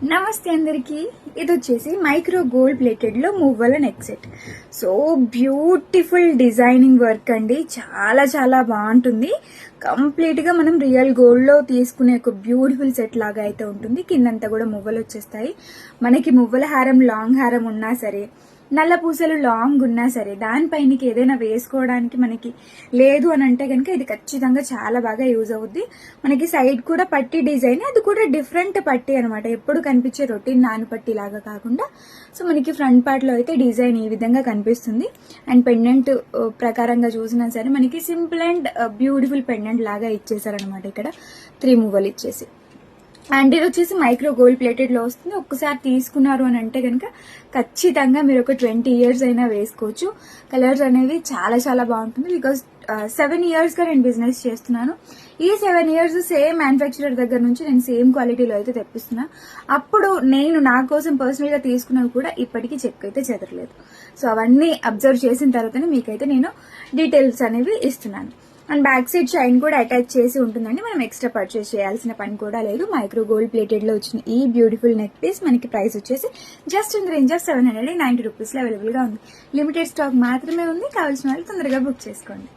నమస్తే అందరికి. ఇది వచ్చేసి మైక్రో గోల్డ్ ప్లేటెడ్ లో మువ్వల neck set. So beautiful designing work అండి, చాలా చాలా బాగుంటుంది. కంప్లీట్ గా మనం రియల్ గోల్డ్ లో తీసుకునే ఒక బ్యూటిఫుల్ సెట్ లాగా అయితే ఉంటుంది. కిందంతా కూడా మువ్వలు వచ్చేస్తాయి. మనకి మువ్వల హారం లాంగ్ హారం ఉన్నా సరే, నల్ల పూసలు లాంగ్ ఉన్నా సరే, దానిపైనకి ఏదైనా వేసుకోవడానికి మనకి లేదు అని అంటే కనుక ఇది ఖచ్చితంగా చాలా బాగా యూజ్ అవుద్ది. మనకి సైడ్ కూడా పట్టి డిజైన్, అది కూడా డిఫరెంట్ పట్టి అనమాట. ఎప్పుడు కనిపించే రొటీన్ నాను పట్టి లాగా కాకుండా సో మనకి ఫ్రంట్ పార్ట్ లో అయితే డిజైన్ ఈ విధంగా కనిపిస్తుంది. అండ్ పెండెంట్ ప్రకారంగా చూసినా సరే మనకి సింపుల్ అండ్ బ్యూటిఫుల్ పెండెంట్ లాగా ఇచ్చేసారనమాట. ఇక్కడ 3 మువ్వలు ఇచ్చేసి. అండ్ ఇది వచ్చేసి మైక్రో గోల్డ్ ప్లేటెడ్ లో వస్తుంది. ఒక్కసారి తీసుకున్నారు అని అంటే కనుక ఖచ్చితంగా మీరు ఒక 20 years అయినా వేసుకోవచ్చు. కలర్స్ అనేవి చాలా చాలా బాగుంటుంది. బికాస్ 7 years గా నేను బిజినెస్ చేస్తున్నాను. ఈ 7 years సేమ్ మ్యానుఫ్యాక్చరర్ దగ్గర నుంచి నేను సేమ్ క్వాలిటీలో అయితే తెప్పిస్తున్నా. అప్పుడు నేను నా కోసం పర్సనల్ గా తీసుకున్నవి కూడా ఇప్పటికీ చెక్ అయితే చెదరలేదు. సో అవన్నీ అబ్జర్వ్ చేసిన తర్వాతనే మీకైతే నేను డీటెయిల్స్ అనేవి ఇస్తున్నాను. అండ్ బ్యాక్ సైడ్ షైన్ కూడా అటాచ్ చేసి ఉంటుందండి. మనం ఎక్స్ట్రా పర్చేస్ చేయాల్సిన పని కూడా లేదు. మైక్రో గోల్డ్ ప్లేటెడ్ లో వచ్చిన ఈ బ్యూటిఫుల్ నెక్ పీస్ మనకి ప్రైస్ వచ్చేసి just in the range of 790 rupees లో అవైలబుల్ గా ఉంది. లిమిటెడ్ స్టాక్ మాత్రమే ఉంది. కావాల్సిన వాళ్ళు తొందరగా బుక్ చేసుకోండి.